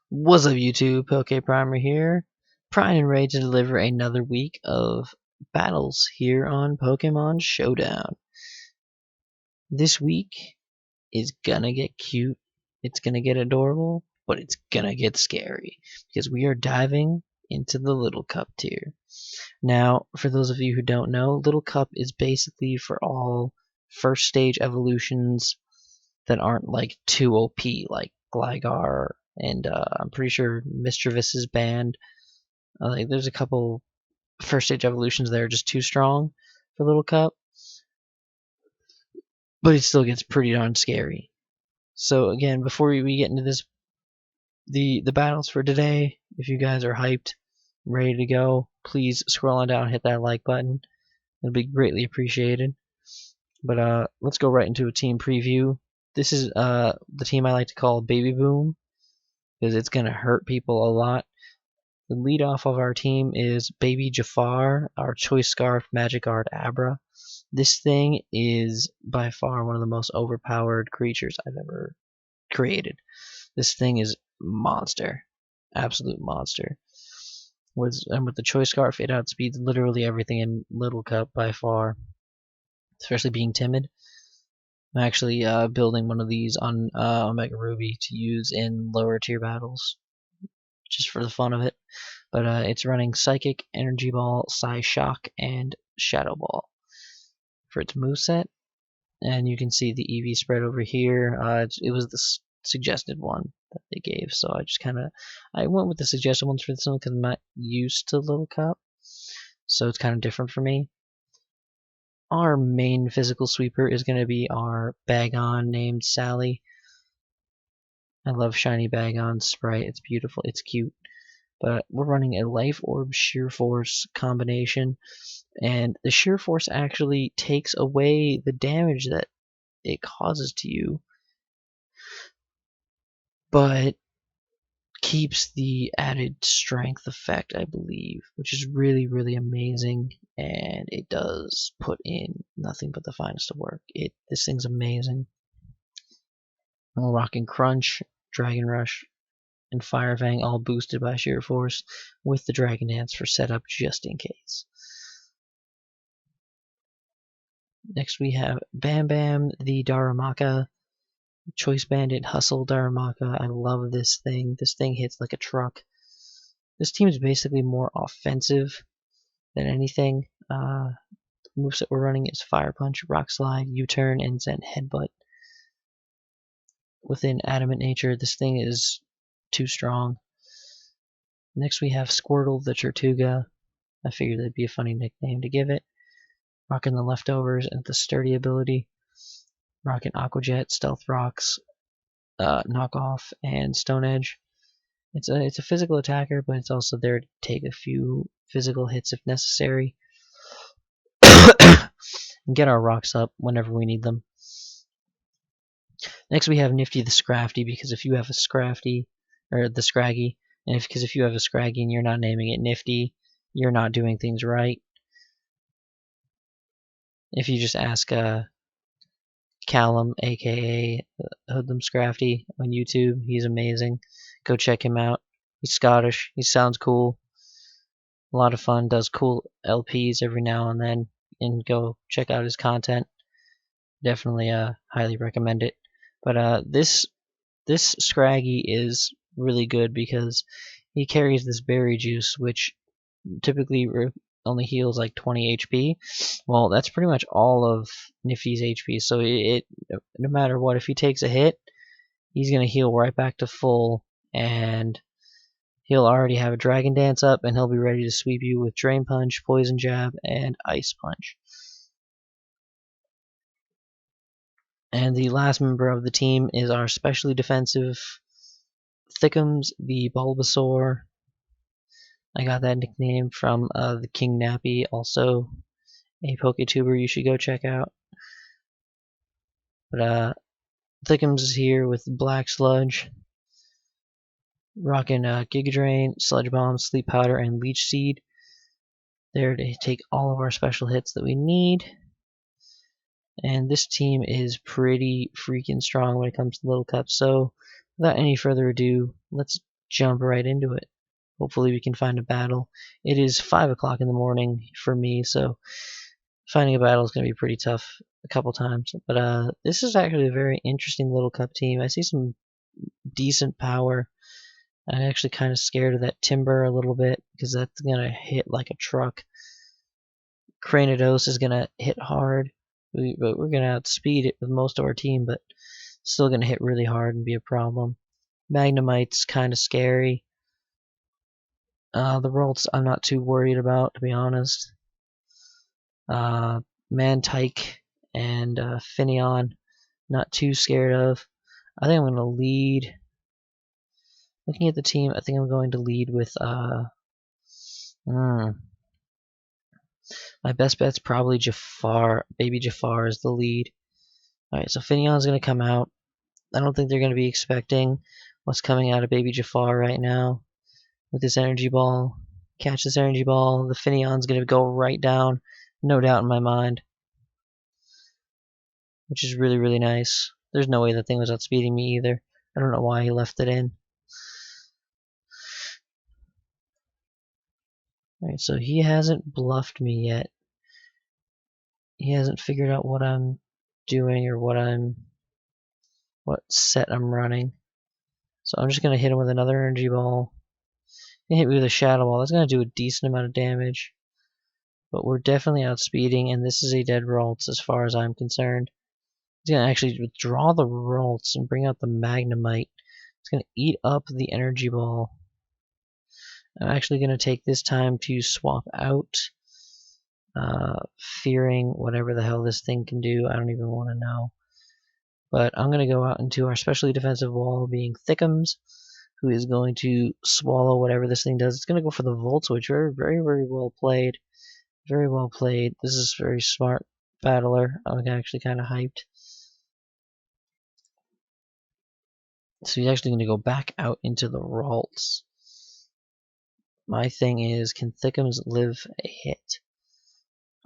What's up YouTube, PokePrimer here, primed and ready to deliver another week of battles here on Pokemon Showdown. This week is gonna get cute, it's gonna get adorable, but it's gonna get scary, because we are diving into the Little Cup tier. Now, for those of you who don't know, Little Cup is basically for all first stage evolutions that aren't like too OP, like Gligar, and I'm pretty sure Mischievous is banned. Like there's a couple first stage evolutions that are just too strong for Little Cup, but it still gets pretty darn scary. So again, before we get into this, the battles for today, if you guys are hyped, ready to go, please scroll on down and hit that like button. It'll be greatly appreciated. But let's go right into a team preview. This is the team I like to call Baby Boom, because it's gonna hurt people a lot. The lead off of our team is Baby Jafar, our Choice Scarf Magikarp Abra. This thing is by far one of the most overpowered creatures I've ever created. This thing is monster, absolute monster. With the Choice Scarf, it outspeeds literally everything in Little Cup by far, especially being timid. I'm actually building one of these on Omega Ruby to use in lower tier battles, just for the fun of it. But it's running Psychic, Energy Ball, Psy Shock, and Shadow Ball for its moveset. And you can see the EV spread over here. It was the suggested one that they gave, so I went with the suggested ones for this one because I'm not used to Little Cup, so it's kind of different for me. Our main physical sweeper is going to be our Bagon named Sally. I love shiny Bagon sprite. It's beautiful. It's cute. But we're running a Life Orb Sheer Force combination, and the Sheer Force actually takes away the damage that it causes to you, but keeps the added strength effect, I believe, which is really, really amazing, and it does put in nothing but the finest of work. This thing's amazing. We're rocking Crunch, Dragon Rush, and Fire Fang, all boosted by Sheer Force, with the Dragon Dance for setup just in case. Next we have Bam Bam, the Darumaka, Choice Bandit, Hustle Darumaka. I love this thing. This thing hits like a truck. This team is basically more offensive than anything. The moves that we're running is Fire Punch, Rock Slide, U-Turn, and Zen Headbutt. Within Adamant Nature, this thing is too strong. Next we have Squirtle the Tortuga. I figured that'd be a funny nickname to give it. Rocking the Leftovers and the Sturdy ability. Rocking Aqua Jet, Stealth Rocks, Knockoff, and Stone Edge. It's a physical attacker, but it's also there to take a few physical hits if necessary. And get our rocks up whenever we need them. Next we have Nifty the Scrafty, because if you have a Scrafty, or the Scraggy, and because if you have a Scraggy and you're not naming it Nifty, you're not doing things right. If you just ask Callum, aka Hoodlum Scrafty, on YouTube, he's amazing. Go check him out. He's Scottish. He sounds cool. A lot of fun. Does cool LPs every now and then. And go check out his content. Definitely highly recommend it. But this Scraggy is really good because he carries this berry juice, which typically only heals like 20 HP. Well, that's pretty much all of Nifty's HP. So no matter what, if he takes a hit, he's gonna heal right back to full, and he'll already have a Dragon Dance up, and he'll be ready to sweep you with Drain Punch, Poison Jab, and Ice Punch. And the last member of the team is our specially defensive Thickums, the Bulbasaur. I got that nickname from the King Nappy, also a PokeTuber you should go check out. But Thickums is here with Black Sludge, rocking Giga Drain, Sludge Bomb, Sleep Powder, and Leech Seed. There to take all of our special hits that we need. And this team is pretty freaking strong when it comes to Little Cup. So without any further ado, let's jump right into it. Hopefully we can find a battle. It is 5 o'clock in the morning for me, so finding a battle is going to be pretty tough a couple times. But this is actually a very interesting little cup team. I see some decent power. I'm actually kind of scared of that Timber a little bit because that's going to hit like a truck. Cranidos is going to hit hard, but we're going to outspeed it with most of our team, but still going to hit really hard and be a problem. Magnemite's kind of scary. The Rolts I'm not too worried about, to be honest. Mantike and Finneon, not too scared of. I think I'm going to lead. Looking at the team, I think I'm going to lead with my best bet's probably Jafar. Baby Jafar is the lead. Alright, so Finneon's going to come out. I don't think they're going to be expecting what's coming out of Baby Jafar right now with this energy ball. Catch this energy ball. The Finneon's going to go right down. No doubt in my mind. Which is really, really nice. There's no way that thing was outspeeding me either. I don't know why he left it in. Alright, so he hasn't bluffed me yet. He hasn't figured out what I'm doing or what set I'm running. So I'm just going to hit him with another energy ball. And hit me with a shadow ball. That's going to do a decent amount of damage. But we're definitely outspeeding, and this is a dead Ralts as far as I'm concerned. He's going to actually withdraw the Ralts and bring out the Magnemite. It's going to eat up the energy ball. I'm actually going to take this time to swap out, fearing whatever the hell this thing can do. I don't even want to know. But I'm going to go out into our specially defensive wall, being Thickums, who is going to swallow whatever this thing does. It's going to go for the Volt Switch. Very, very, very well played. Very well played. This is a very smart battler. I'm actually kind of hyped. So he's actually going to go back out into the Ralts. My thing is, can Thickums live a hit?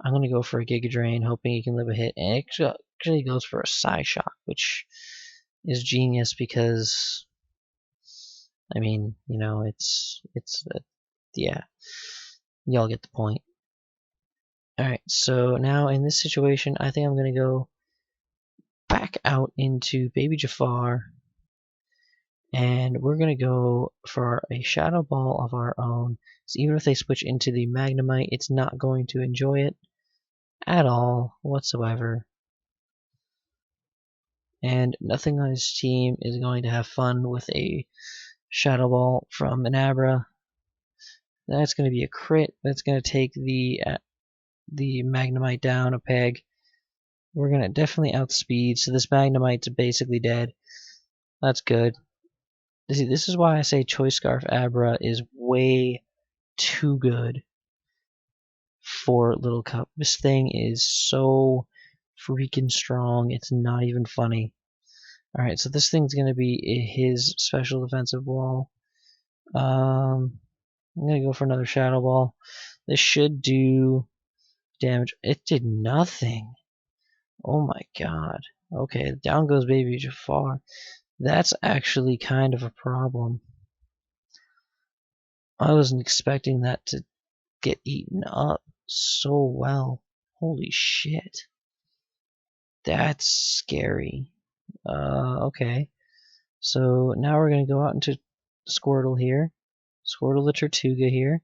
I'm going to go for a Giga Drain, hoping he can live a hit. And it actually goes for a Psyshock, which is genius because, I mean, you know, yeah, y'all get the point. Alright, so now in this situation, I think I'm going to go back out into Baby Jafar. And we're going to go for a Shadow Ball of our own. So even if they switch into the Magnemite, it's not going to enjoy it at all whatsoever. And nothing on his team is going to have fun with a Shadow Ball from an Abra. That's going to be a crit. That's going to take the Magnemite down a peg. We're going to definitely outspeed, so this Magnemite's basically dead. That's good. See, this is why I say Choice Scarf Abra is way too good for Little Cup. This thing is so freaking strong, it's not even funny. Alright, so this thing's going to be his special defensive wall. I'm going to go for another Shadow Ball. This should do damage. It did nothing. Oh my god. Okay, down goes Baby Jafar. That's actually kind of a problem. I wasn't expecting that to get eaten up so well. Holy shit. That's scary. Okay. So now we're going to go out into Squirtle here. Squirtle the Tortuga here.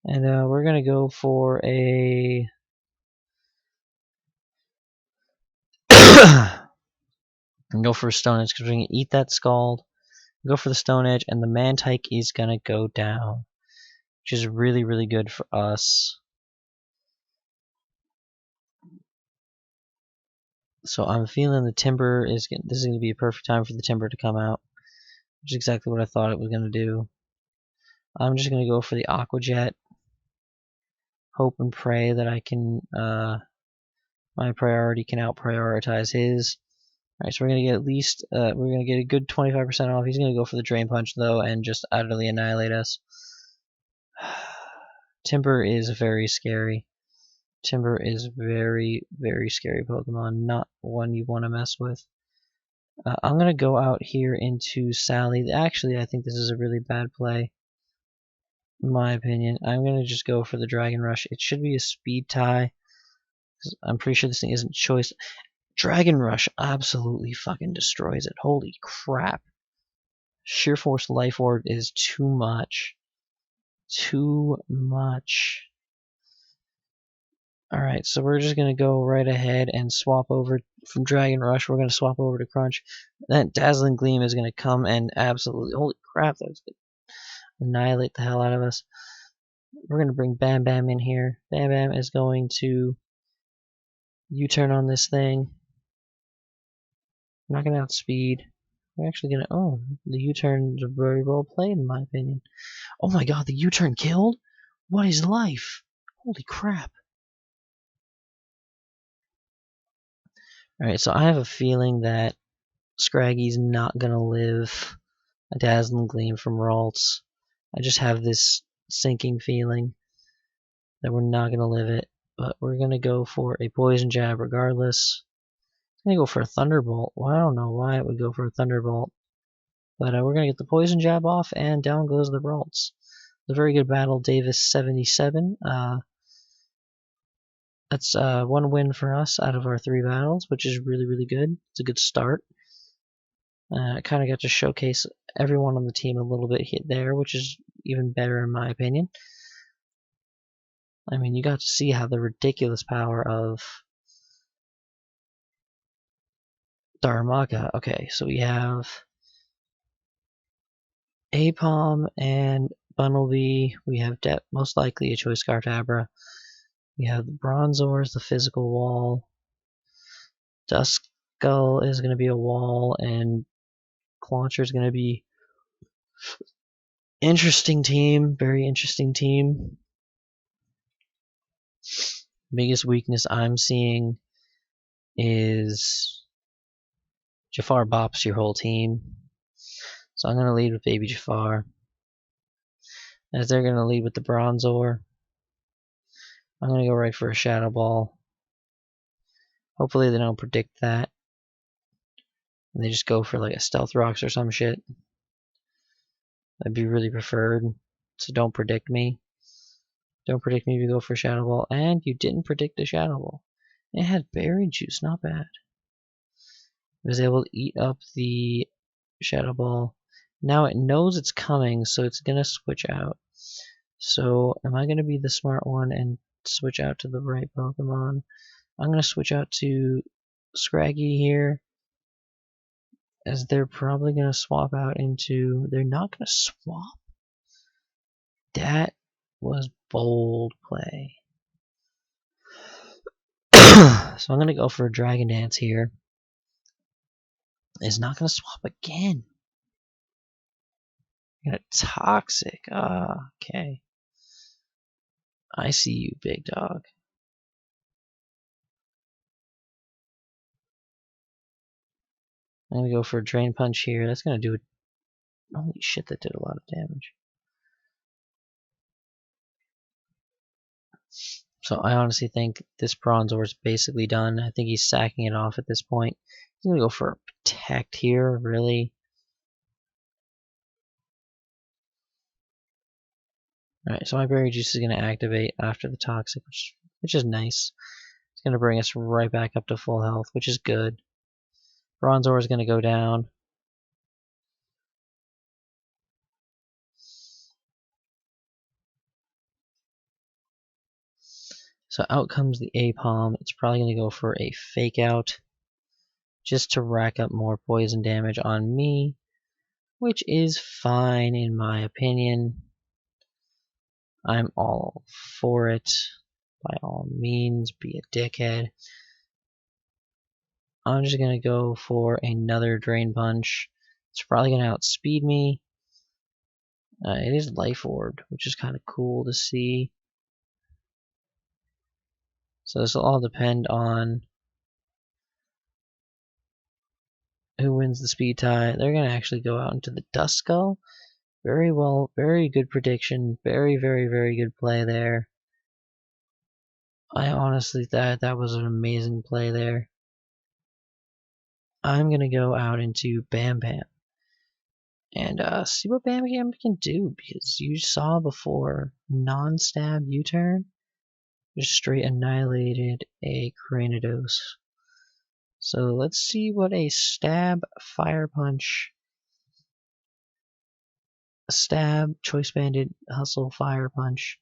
And we're going to go for a... and go for a Stone Edge because we're going to eat that Scald. Go for the Stone Edge, and the Mantike is going to go down, which is really, really good for us. So I'm feeling the Timber is this is going to be a perfect time for the Timber to come out, which is exactly what I thought it was going to do. I'm just going to go for the Aqua Jet. Hope and pray that I can, my priority can out-prioritize his. Alright, so we're going to get at least, we're going to get a good 25% off. He's going to go for the Drain Punch, though, and just utterly annihilate us. Timber is very scary. Timber is very, very scary Pokemon, not one you want to mess with. I'm going to go out here into Sally. Actually, I think this is a really bad play, in my opinion. I'm going to just go for the Dragon Rush. It should be a speed tie. I'm pretty sure this thing isn't choice. Dragon Rush absolutely fucking destroys it. Holy crap. Sheer Force Life Orb is too much. Too much. Alright, so we're just going to go right ahead and swap over from Dragon Rush. We're going to swap over to Crunch. That Dazzling Gleam is going to come and absolutely... Holy crap, that's going to annihilate the hell out of us. We're going to bring Bam Bam in here. Bam Bam is going to U-turn on this thing. Not going to outspeed. We're actually going to... Oh, the U-turns are very well played in my opinion. Oh my god, the U-turn killed? What is life? Holy crap. Alright, so I have a feeling that Scraggy's not gonna live a Dazzling Gleam from Ralts. I just have this sinking feeling that we're not gonna live it, but we're gonna go for a Poison Jab regardless. I'm gonna go for a Thunderbolt. Well, I don't know why it would go for a Thunderbolt, but we're gonna get the Poison Jab off, and down goes the Ralts. It's a very good battle, Davis 77. That's one win for us out of our 3 battles, which is really, really good. It's a good start. I kind of got to showcase everyone on the team a little bit here there, which is even better in my opinion. I mean, you got to see how the ridiculous power of Darumaka. Okay, so we have Apom and Bunnelby. We have most likely a Choice Scartabra. We have the Bronzors, the physical wall. Duskull is going to be a wall, and Clauncher is going to be interesting team, very interesting team. Biggest weakness I'm seeing is Jafar bops your whole team. So I'm going to lead with Baby Jafar. As they're going to lead with the Bronzor, I'm going to go right for a Shadow Ball. Hopefully they don't predict that. And they just go for like a Stealth Rocks or some shit. That'd be really preferred. So don't predict me. Don't predict me to go for Shadow Ball. And you didn't predict a Shadow Ball. It had Berry Juice, not bad. It was able to eat up the Shadow Ball. Now it knows it's coming, so it's going to switch out. So am I going to be the smart one and switch out to the right Pokemon? I'm going to switch out to Scraggy here, as they're probably going to swap out into... They're not going to swap? That was bold play. So I'm going to go for a Dragon Dance here. It's not going to swap again. Got a Toxic. Okay. I see you, big dog. I'm going to go for a Drain Punch here. That's going to do it. Holy shit, that did a lot of damage. So I honestly think this Bronzor is basically done. I think he's sacking it off at this point. He's going to go for a Protect here, really. Alright, so my Berry Juice is going to activate after the Toxic, which is nice. It's going to bring us right back up to full health, which is good. Bronzor is going to go down. So out comes the Apom. It's probably going to go for a Fake Out, just to rack up more poison damage on me, which is fine in my opinion. I'm all for it. By all means, be a dickhead. I'm just going to go for another Drain Punch. It's probably going to outspeed me. It is Life Orbed, which is kind of cool to see. So this will all depend on who wins the speed tie. They're going to actually go out into the Duskull. Very well, very good prediction. Very, very, very good play there. I honestly thought that was an amazing play there. I'm gonna go out into Bam Bam and see what Bam Bam can do, because you saw before, non-stab U-turn just straight annihilated a Cranidos. So let's see what a stab, fire punch, stab, choice banded, hustle, fire punch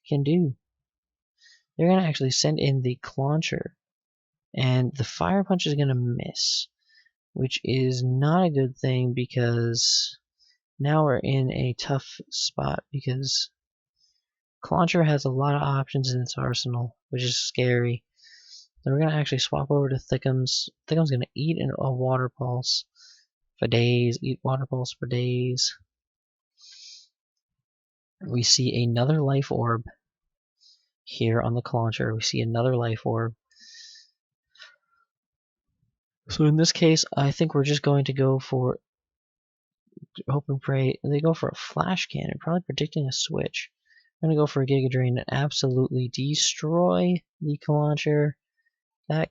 can do. They're gonna actually send in the Clauncher, and the fire punch is gonna miss, which is not a good thing, because now we're in a tough spot, because Clauncher has a lot of options in its arsenal, which is scary. Then we're going to actually swap over to Thickums. Thickums going to eat a Water Pulse for days, eat Water Pulse for days. We see another Life Orb here on the Clauncher. We see another Life Orb. So in this case, I think we're just going to go for Hope and Pray. They go for a Flash Cannon, probably predicting a switch. I'm going to go for a Giga Drain and absolutely destroy the Clauncher. That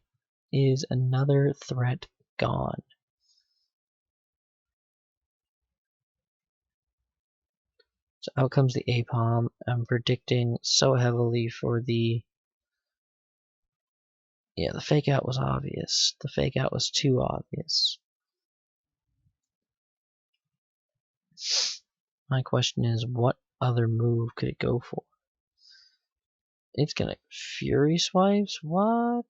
is another threat gone. So out comes the Apom. I'm predicting so heavily for the... Yeah, the fake out was obvious. The fake out was too obvious. My question is, what other move could it go for? It's gonna Fury Swipes? What?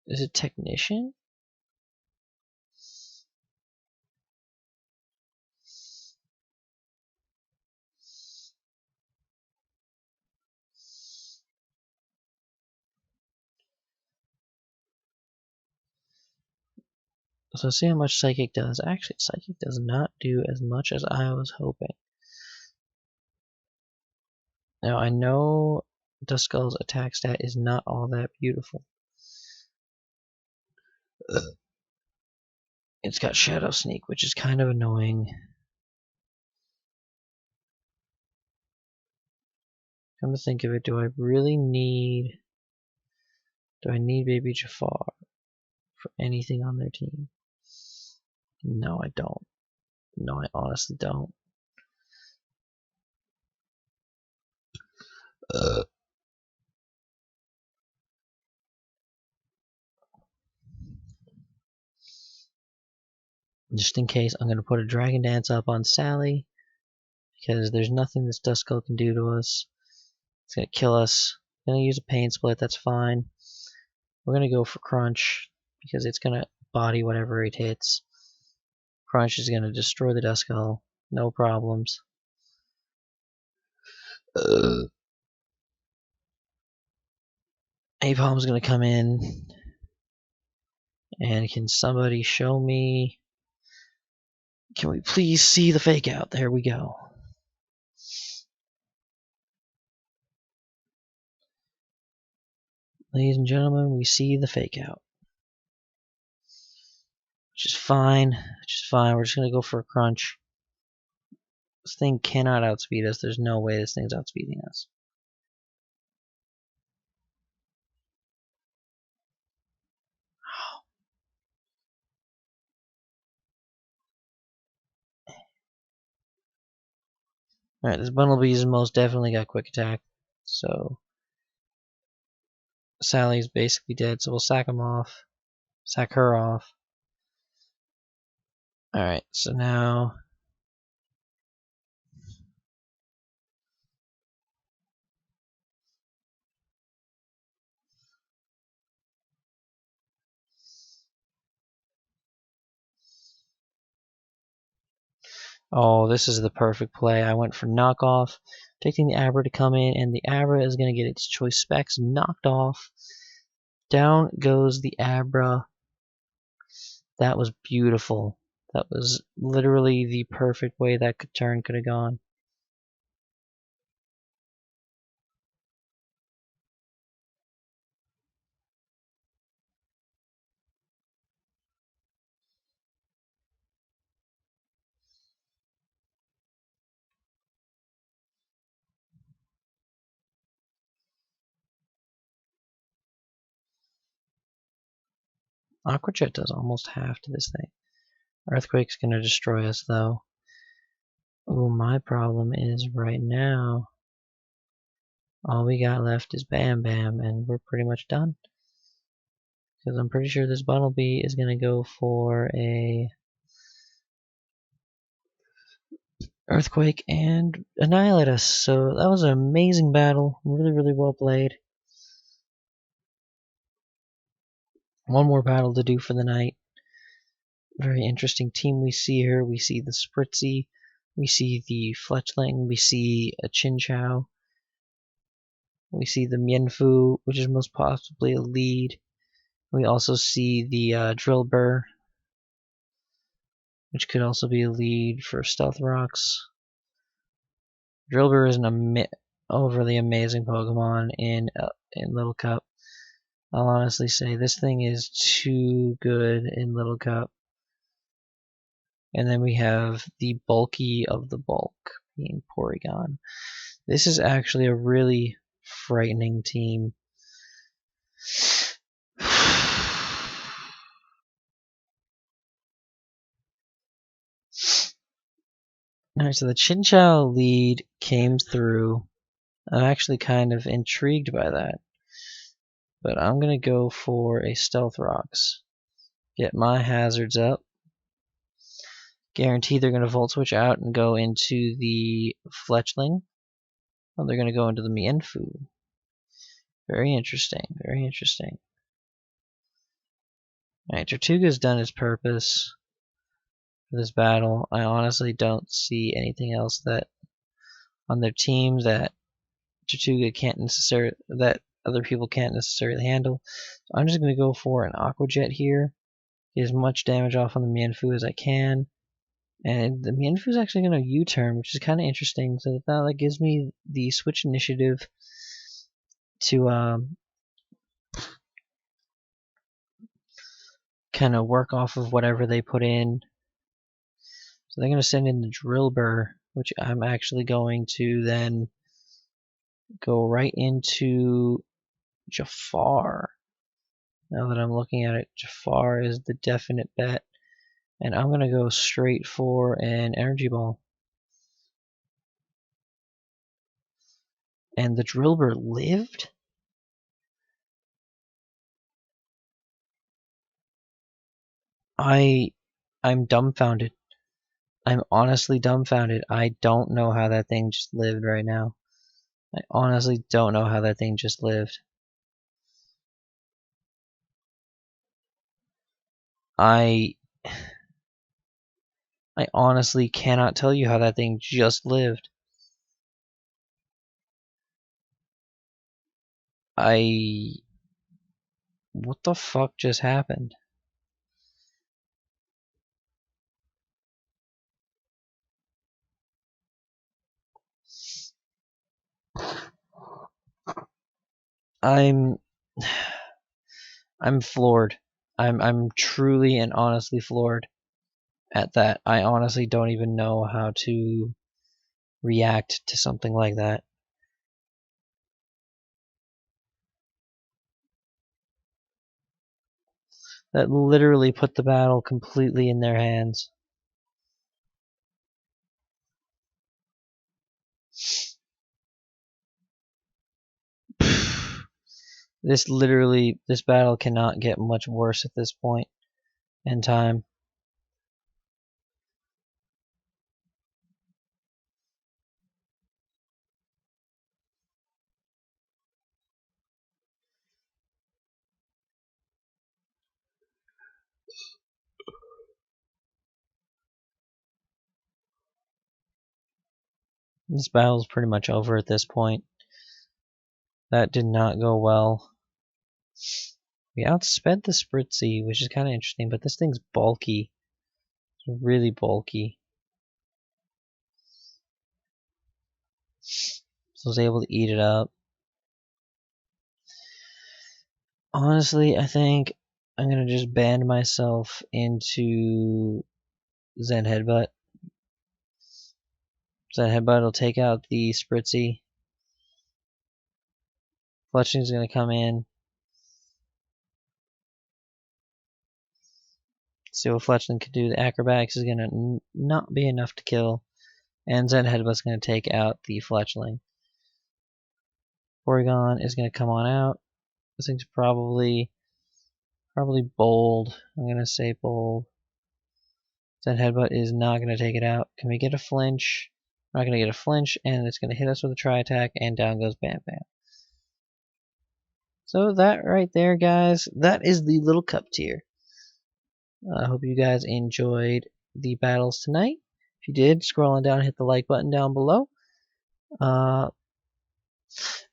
Is it Technician? So see how much Psychic does. Actually, Psychic does not do as much as I was hoping. Now, I know Duskull's attack stat is not all that beautiful. It's got Shadow Sneak, which is kind of annoying. Come to think of it, do I need Baby Jafar for anything on their team? No, I don't. No, I honestly don't. Just in case, I'm going to put a Dragon Dance up on Sally, because there's nothing this Duskull can do to us. It's going to kill us. I'm going to use a Pain Split, that's fine. We're going to go for Crunch, because it's going to body whatever it hits. Crunch is going to destroy the Duskull, no problems. Apom's going to come in, and can somebody show me? Can we please see the fake out? There we go. Ladies and gentlemen, we see the fake out. Which is fine. We're just going to go for a Crunch. This thing cannot outspeed us. There's no way this thing's outspeeding us. Alright, this Bumblebee's most definitely got Quick Attack. So Sally's basically dead, so we'll sack him off. Sack her off. Alright, so now... Oh, this is the perfect play. I went for knockoff, taking the Abra to come in, and the Abra is going to get its choice specs knocked off. Down goes the Abra. That was beautiful. That was literally the perfect way that turn could have gone. Aqua Jet does almost half to this thing. Earthquake's gonna destroy us though. Ooh, my problem is right now, all we got left is Bam Bam, and we're pretty much done. Because I'm pretty sure this Bumblebee is gonna go for a Earthquake and annihilate us. So that was an amazing battle. Really, really well played. One more battle to do for the night. Very interesting team we see here. We see the Spritzy, we see the Fletchling, we see a Chinchou, we see the Mienfoo, which is most possibly a lead. We also see the Drillbur, which could also be a lead for Stealth Rocks. Drillbur is an overly amazing Pokemon in Little Cup. I'll honestly say this thing is too good in Little Cup. And then we have the bulky of the bulk, being Porygon. This is actually a really frightening team. Alright, so the Chinchou lead came through. I'm actually kind of intrigued by that. But I'm going to go for a Stealth Rocks. Get my hazards up. Guarantee they're going to Volt Switch out and go into the Fletchling. Oh, they're going to go into the Mienfoo. Very interesting, very interesting. Alright, Tortuga's done its purpose for this battle. I honestly don't see anything else that on their teams that Tortuga can't necessarily, that other people can't necessarily handle. So I'm just going to go for an Aqua Jet here. Get as much damage off on the Mienfoo as I can. And the Mienfoo is actually going to U-turn, which is kind of interesting. So that gives me the switch initiative to kind of work off of whatever they put in. So they're going to send in the Drillbur, which I'm actually going to then go right into Jafar. Now that I'm looking at it, Jafar is the definite bet. And I'm going to go straight for an Energy Ball. And the Drillbur lived? I'm dumbfounded. I'm honestly dumbfounded. I don't know how that thing just lived right now. I honestly don't know how that thing just lived. I honestly cannot tell you how that thing just lived. What the fuck just happened? I'm floored. I'm truly and honestly floored at that. I honestly don't even know how to react to something like that. That literally put the battle completely in their hands. This battle cannot get much worse at this point in time. This battle is pretty much over at this point. That did not go well. We outsped the Spritzy, which is kind of interesting, but this thing's bulky. It's really bulky. So I was able to eat it up. Honestly, I think I'm going to just band myself into Zen Headbutt. Zen Headbutt will take out the Spritzy. Fletching's going to come in. See what Fletchling can do. The Acrobatics is going to not be enough to kill. And Zen Headbutt's going to take out the Fletchling. Porygon is going to come on out. This thing's probably bold. I'm going to say bold. Zen Headbutt is not going to take it out. Can we get a flinch? We're not going to get a flinch, and it's going to hit us with a Tri-Attack, and down goes Bam Bam. So that right there, guys, that is the little cup tier. I hope you guys enjoyed the battles tonight. If you did, scroll on down, hit the like button down below.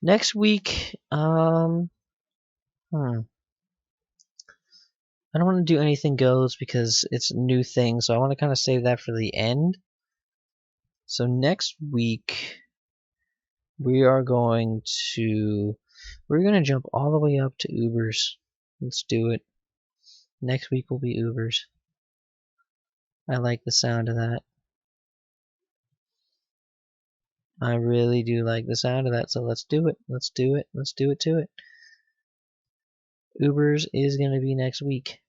Next week, I don't want to do anything goes because it's a new thing, so I want to kind of save that for the end. So next week, we're going to jump all the way up to Ubers. Let's do it. Next week will be Ubers. I like the sound of that. I really do like the sound of that, so let's do it. Let's do it. Let's do it to it. Ubers is going to be next week.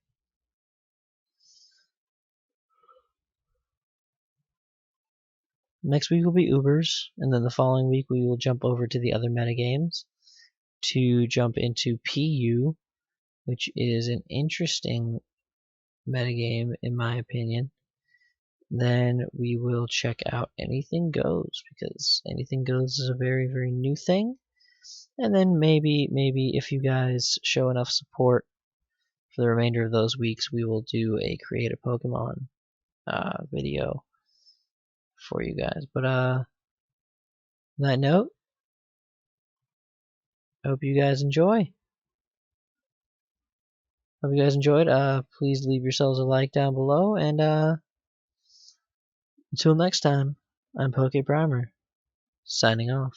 Next week will be Ubers, and then the following week we will jump over to the other metagames to jump into PU, which is an interesting metagame in my opinion. Then we will check out Anything Goes, because Anything Goes is a very, very new thing. And then maybe if you guys show enough support for the remainder of those weeks, we will do a Create a Pokemon video for you guys. But on that note, I hope you guys enjoy. Hope you guys enjoyed. Please leave yourselves a like down below, and until next time, I'm PokePrimer, signing off.